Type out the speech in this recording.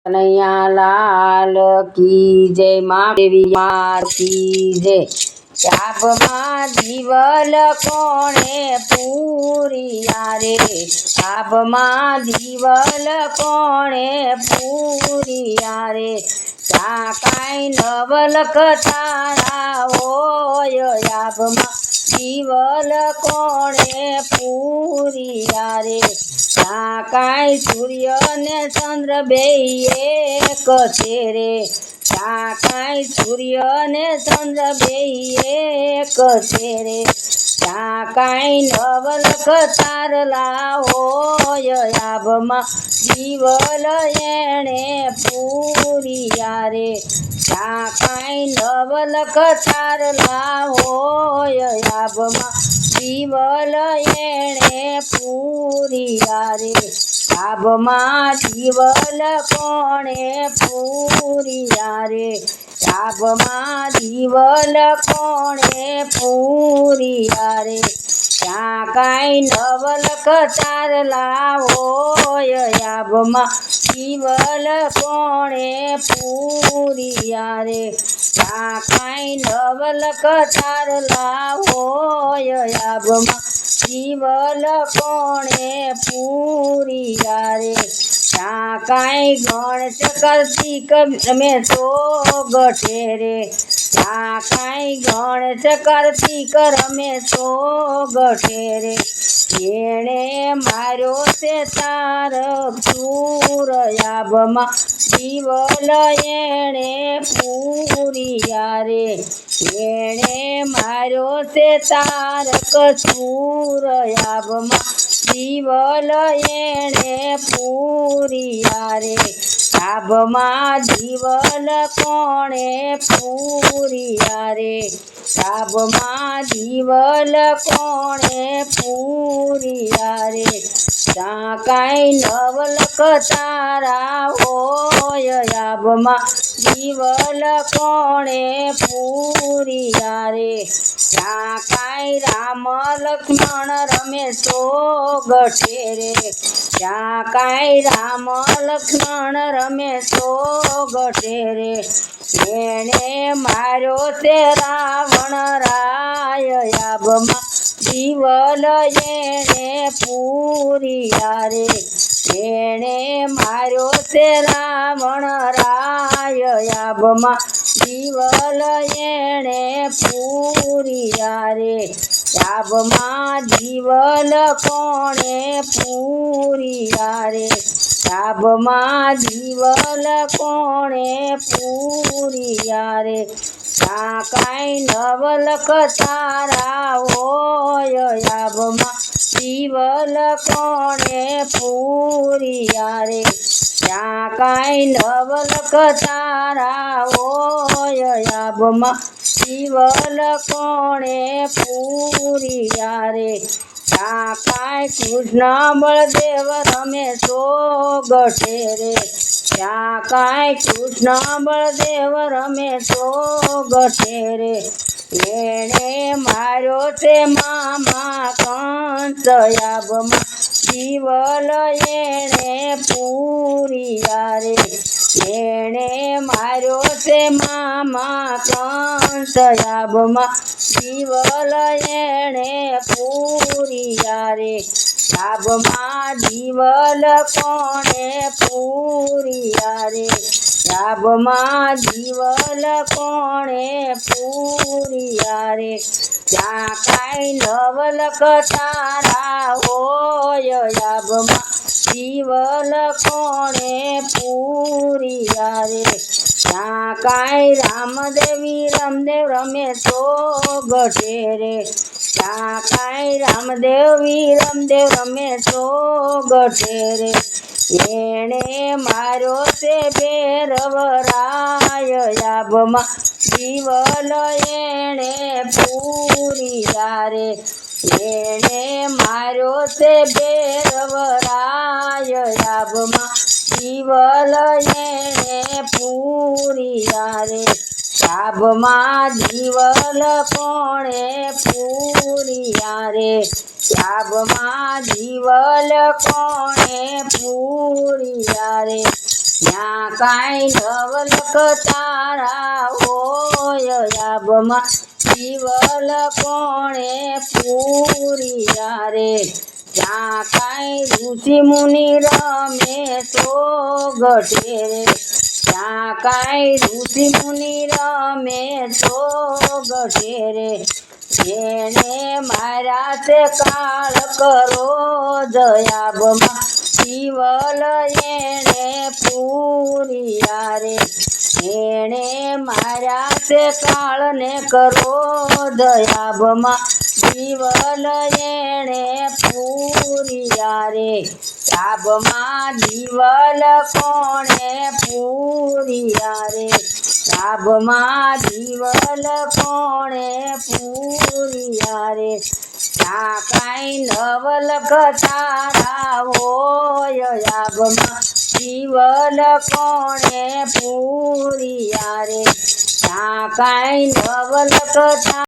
कन्हैया लाल की जय। माँ देवी मार की जय। चाप माँ दीवल कोणे पूरिया रे। चाप माँ दीवल कोणे पूरिया रे। काई नवलक तारा होय याब माँ दीवल कोणे पूरिया रे। काई सूर्य ने चंद्र बे एक छे रे। काई सूर्य ने चंद्र बे एक छे रे। काई नवलक तारला होय याबमा दीवल एणे पूरिया रे। काई नवलक तारला होय याबमा दीवल एणे पूरिया रे। याबमा दीवल कोणे पूरिया रे। याबमा दीवल कोणे पूरिया रे। काई नवलक तारला होय याबमा दीवल कोणे पूरिया रे। काई नवलक तारला होय याबमा दीवल कोणे पूरिया रे। काई गणेश कार्तिक में तो गठे रे। काई गणेश कार्तिक रमे तो गठे रे। एणे मार्यो से तार चूर याबमा दीवल एणे पूरिया रे। एणे मार्यो से तार कसूर याबमा दीवल एणे पूरिया रे। याबमा दीवल कोणे पूरिया रे। याबमा दीवल कोणे पूरिया रे। काई नवलक तारा होय याबमा दीवल कोणे पूरिया रे। काई राम लक्ष्मण रमे तो गठे रे। काई राम लक्ष्मण रमे तो गठे रे। एणे मार्यो से रावण राय याबमा दीवल एणे पूरिया रे। एणे मार्यो से रावण राय याबमा दीवल एणे पूरिया रे। याबमा दीवल कोणे पूरिया रे। याबमा दीवल कोणे पूरिया रे। काई नवलक तारा होय याबमा दीवल कोणे पूरिया रे। काई नवलक तारा होय याबमा दीवल कोणे पूरिया रे। काई कृष्ण बलदेव रमे तो गठे रे। काई कृष्ण बलदेव रमे तो गठे रे। एणे मार्यो से मामा कंस याबमा दीवल एणे पूरिया रे। एणे मार्यो से मामा कंस याबमा दीवल एणे पूरिया रे। याबमा दीवल कोणे पूरिया रे। याबमा दीवल कोणे पूरिया रे। काई नवलक तारा होय याबमा दीवल कोणे पूरिया रे। काई रामदेवी रामदेव रमे तो गठे रे। काई रामदेवी रामदेव रमे तो गठे रे। एणे मार्यो से भैरव राय याबमा दीवल एणे पूरिया रे। एणे मार्यो से भैरव राय याबमा दीवल एणे पूरिया रे। याबमा दीवल कोणे पूरिया रे। याबमा दीवल कोणे पूरिया रे। ત્યાં કાંઈ નવલખ તારા હોય આબમાં જીવલ કોણે પૂરિયા રે ત્યાં કાંઈ ઋષિ મુનિ રમે સોગઠે રે ત્યાં કાંઈ ઋષિ મુનિ રમે સોગઠે રે એને મારા તે કાળ કરો દયાબમાં જીવલ એણે પૂરિયા રે એણે મારા તે કાળને કરો દયાબમાં જીવલ એણે પૂરિયા રે આબમાં જીવલ કોણે પૂરિયા રે આબમાં જીવલ કોણે પૂરિયા રે ત્યાં કાંઈ નવલખ તારા હોય આબમાં જીવલ કોણે પૂરિયા રે ત્યાં કાંઈ નવલખ